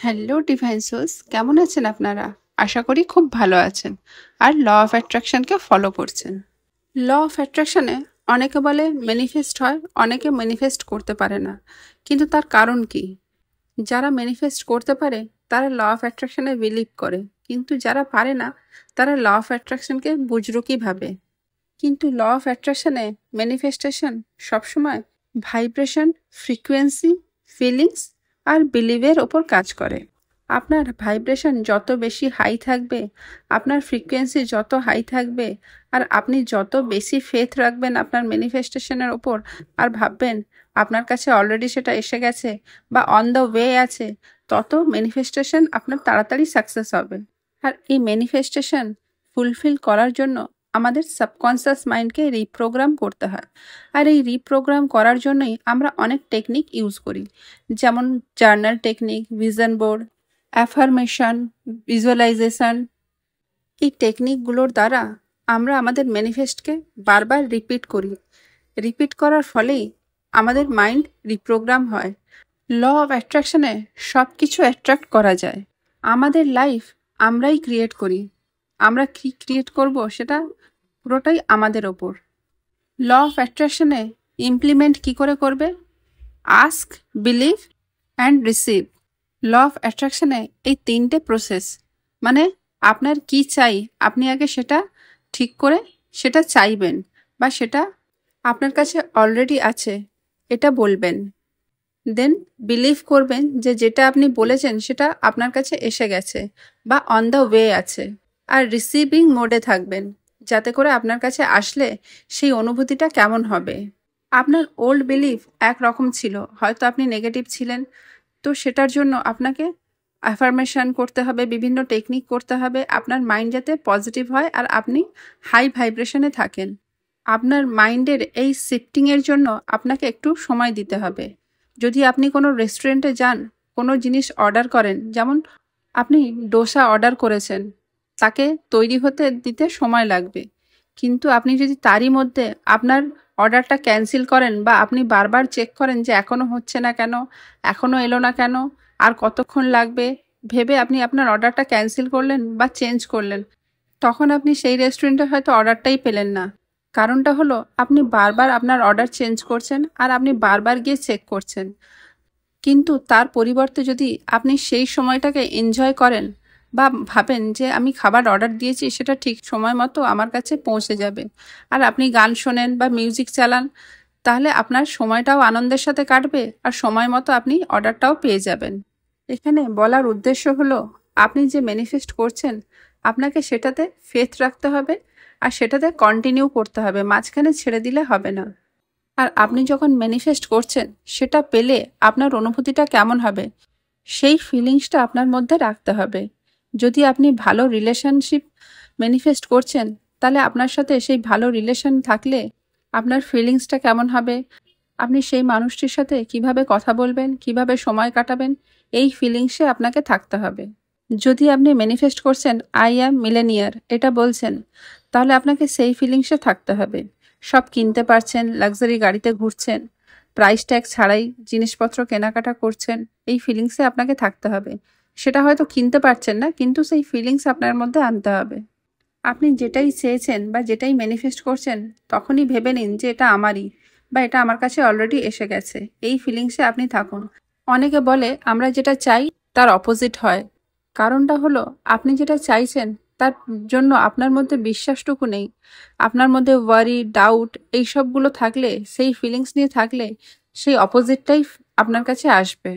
Hello divine sols, কেমন আছেন আপনারা? আশা করি খুব ভালো আছেন আর ল অফ অ্যাট্রাকশনকে ফলো করছেন। ল অফ অ্যাট্রাকশনে অনেকে বলে ম্যানিফেস্ট হয়, অনেকে ম্যানিফেস্ট করতে পারে না। কিন্তু তার কারণ কি? যারা ম্যানিফেস্ট করতে পারে তারা ল অফ অ্যাট্রাকশনে বিলিভ করে, কিন্তু যারা পারে না তারা ল অফ অ্যাট্রাকশনকে বুজরুকি ভাবে। কিন্তু ল অফ অ্যাট্রাকশনে ম্যানিফেস্টেশন সবসময় ভাইব্রেশন, ফ্রিকোয়েন্সি, ফিলিংস আর বিলিভের ওপর কাজ করে। আপনার ভাইব্রেশন যত বেশি হাই থাকবে, আপনার ফ্রিকোয়েন্সি যত হাই থাকবে, আর আপনি যত বেশি ফেথ রাখবেন আপনার ম্যানিফেস্টেশনের ওপর আর ভাববেন আপনার কাছে অলরেডি সেটা এসে গেছে বা অন দ্য ওয়ে আছে, তত ম্যানিফেস্টেশন আপনার তাড়াতাড়ি সাকসেস হবে। আর এই ম্যানিফেস্টেশন ফুলফিল করার জন্য আমাদের সাবকনসিয়াস মাইন্ডকে রিপ্রোগ্রাম করতে হয়। আর এই রিপ্রোগ্রাম করার জন্যই আমরা অনেক টেকনিক ইউজ করি, যেমন journal technique, vision board, affirmation, visualisation. এই টেকনিকগুলোর দ্বারা আমরা আমাদের ম্যানিফেস্টকে বারবার রিপিট করি। রিপিট করার ফলেই আমাদের মাইন্ড রিপ্রোগ্রাম হয়। ল অফ অ্যাট্রাকশনে সব কিছু অ্যাট্রাক্ট করা যায়। আমাদের লাইফ আমরাই ক্রিয়েট করি। আমরা কি ক্রিয়েট করব সেটা পুরোটাই আমাদের ওপর। ল অফ অ্যাট্রাকশনে ইমপ্লিমেন্ট কি করে করবে? Ask, believe and receive. Law of অ্যাট্রাকশনে এই তিনটে প্রসেস, মানে আপনার কি চাই আপনি আগে সেটা ঠিক করে সেটা চাইবেন, বা সেটা আপনার কাছে অলরেডি আছে এটা বলবেন। দেন বিলিভ করবেন যে যেটা আপনি বলেছেন সেটা আপনার কাছে এসে গেছে বা অন দ্য ওয়ে আছে। আর রিসিভিং মোডে থাকবেন, যাতে করে আপনার কাছে আসলে সেই অনুভূতিটা কেমন হবে। আপনার ওল্ড বিলিভ একরকম ছিল, হয়তো আপনি নেগেটিভ ছিলেন, তো সেটার জন্য আপনাকে অ্যাফার্মেশন করতে হবে, বিভিন্ন টেকনিক করতে হবে আপনার মাইন্ড যাতে পজিটিভ হয় আর আপনি হাই ভাইব্রেশনে থাকেন। আপনার মাইন্ডের এই শিফটিংয়ের জন্য আপনাকে একটু সময় দিতে হবে। যদি আপনি কোনো রেস্টুরেন্টে যান, কোনো জিনিস অর্ডার করেন, যেমন আপনি ডোসা অর্ডার করেছেন, তাকে তৈরি হতে দিতে সময় লাগবে, কিন্তু আপনি যদি তারই মধ্যে আপনার অর্ডারটা ক্যান্সেল করেন বা আপনি বারবার চেক করেন যে এখনও হচ্ছে না কেন, এখনও এলো না কেন, আর কতক্ষণ লাগবে, ভেবে আপনি আপনার অর্ডারটা ক্যান্সেল করলেন বা চেঞ্জ করলেন, তখন আপনি সেই রেস্টুরেন্টে হয়তো অর্ডারটাই পেলেন না। কারণটা হলো আপনি বারবার আপনার অর্ডার চেঞ্জ করছেন আর আপনি বারবার গিয়ে চেক করছেন। কিন্তু তার পরিবর্তে যদি আপনি সেই সময়টাকে এনজয় করেন বা ভাবেন যে আমি খাবার অর্ডার দিয়েছি সেটা ঠিক সময় মতো আমার কাছে পৌঁছে যাবে, আর আপনি গান শোনেন বা মিউজিক চালান, তাহলে আপনার সময়টাও আনন্দের সাথে কাটবে আর সময় মতো আপনি অর্ডারটাও পেয়ে যাবেন। এখানে বলার উদ্দেশ্য হলো আপনি যে ম্যানিফেস্ট করছেন আপনাকে সেটাতে ফেথ রাখতে হবে আর সেটাতে কন্টিনিউ করতে হবে, মাঝখানে ছেড়ে দিলে হবে না। আর আপনি যখন ম্যানিফেস্ট করছেন সেটা পেলে আপনার অনুভূতিটা কেমন হবে সেই ফিলিংসটা আপনার মধ্যে রাখতে হবে। যদি আপনি ভালো রিলেশনশিপ ম্যানিফেস্ট করছেন, তাহলে আপনার সাথে সেই ভালো রিলেশন থাকলে আপনার ফিলিংসটা কেমন হবে, আপনি সেই মানুষটির সাথে কিভাবে কথা বলবেন, কিভাবে সময় কাটাবেন, এই ফিলিংসে আপনাকে থাকতে হবে। যদি আপনি ম্যানিফেস্ট করছেন আই অ্যাম মিলেনিয়ার এটা বলছেন, তাহলে আপনাকে সেই ফিলিংসে থাকতে হবে। সব কিনতে পারছেন, লাক্সারি গাড়িতে ঘুরছেন, প্রাইস ট্যাগ ছাড়াই জিনিসপত্র কেনাকাটা করছেন, এই ফিলিংসে আপনাকে থাকতে হবে। সেটা হয়তো কিনতে পারছেন না, কিন্তু সেই ফিলিংস আপনার মধ্যে আনতে হবে। আপনি যেটাই চেয়েছেন বা যেটাই ম্যানিফেস্ট করছেন তখনই ভেবে নিন যে এটা আমারই বা এটা আমার কাছে অলরেডি এসে গেছে, এই ফিলিংসে আপনি থাকুন। অনেকে বলে আমরা যেটা চাই তার অপোজিট হয়। কারণটা হলো আপনি যেটা চাইছেন তার জন্য আপনার মধ্যে বিশ্বাসটুকু নেই। আপনার মধ্যে ওয়ারি, ডাউট এইসবগুলো থাকলে, সেই ফিলিংস নিয়ে থাকলে সেই অপোজিটটাই আপনার কাছে আসবে।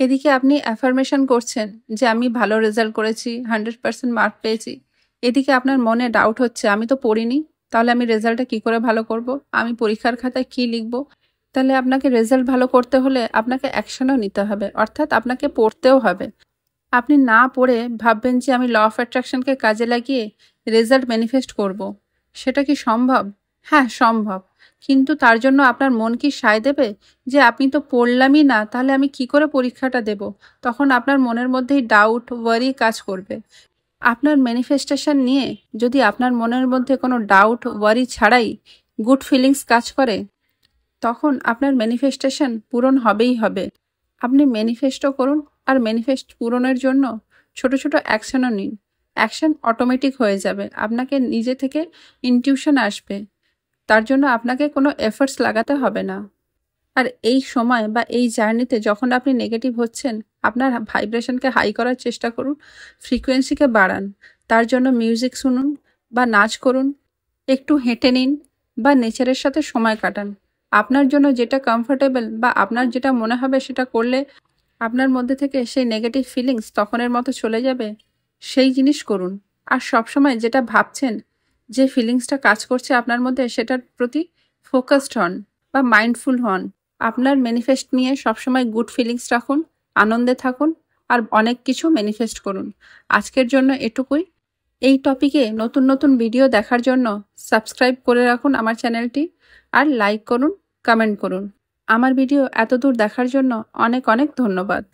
এদিকে আপনি অ্যাফার্মেশন করছেন যে আমি ভালো রেজাল্ট করেছি, 100% মার্ক পেয়েছি, এদিকে আপনার মনে ডাউট হচ্ছে আমি তো পড়িনি, তাহলে আমি রেজাল্টটা কী করে ভালো করব, আমি পরীক্ষার খাতায় কী লিখব। তাহলে আপনাকে রেজাল্ট ভালো করতে হলে আপনাকে অ্যাকশনও নিতে হবে, অর্থাৎ আপনাকে পড়তেও হবে। আপনি না পড়ে ভাববেন যে আমি ল অফ অ্যাট্রাকশনকে কাজে লাগিয়ে রেজাল্ট ম্যানিফেস্ট করব। সেটা কি সম্ভব? হ্যাঁ, সম্ভব। কিন্তু তার জন্য আপনার মন কি সায় দেবে যে আপনি তো পড়লামই না, তাহলে আমি কি করে পরীক্ষাটা দেব? তখন আপনার মনের মধ্যেই ডাউট, ওয়ারি কাজ করবে। আপনার ম্যানিফেস্টেশন নিয়ে যদি আপনার মনের মধ্যে কোনো ডাউট, ওয়ারি ছাড়াই গুড ফিলিংস কাজ করে, তখন আপনার ম্যানিফেস্টেশন পূরণ হবেই হবে। আপনি ম্যানিফেস্টও করুন আর ম্যানিফেস্ট পূরণের জন্য ছোট ছোট অ্যাকশনও নিন। অ্যাকশন অটোমেটিক হয়ে যাবে, আপনাকে নিজে থেকে ইনটিউশন আসবে, তার জন্য আপনাকে কোনো এফর্টস লাগাতে হবে না। আর এই সময় বা এই জার্নিতে যখন আপনি নেগেটিভ হচ্ছেন, আপনার ভাইব্রেশনকে হাই করার চেষ্টা করুন, ফ্রিকোয়েন্সিকে বাড়ান। তার জন্য মিউজিক শুনুন বা নাচ করুন, একটু হেঁটে নিন বা নেচারের সাথে সময় কাটান। আপনার জন্য যেটা কমফোর্টেবল বা আপনার যেটা মনে হবে সেটা করলে আপনার মধ্যে থেকে সেই নেগেটিভ ফিলিংস তখনের মতো চলে যাবে, সেই জিনিস করুন। আর সবসময় যেটা ভাবছেন, যে ফিলিংসটা কাজ করছে আপনার মধ্যে, সেটার প্রতি ফোকাসড হন বা মাইন্ডফুল হন। আপনার ম্যানিফেস্ট নিয়ে সবসময় গুড ফিলিংস রাখুন, আনন্দে থাকুন আর অনেক কিছু ম্যানিফেস্ট করুন। আজকের জন্য এটুকুই। এই টপিকে নতুন নতুন ভিডিও দেখার জন্য সাবস্ক্রাইব করে রাখুন আমার চ্যানেলটি, আর লাইক করুন, কমেন্ট করুন। আমার ভিডিও এতদূর দেখার জন্য অনেক অনেক ধন্যবাদ।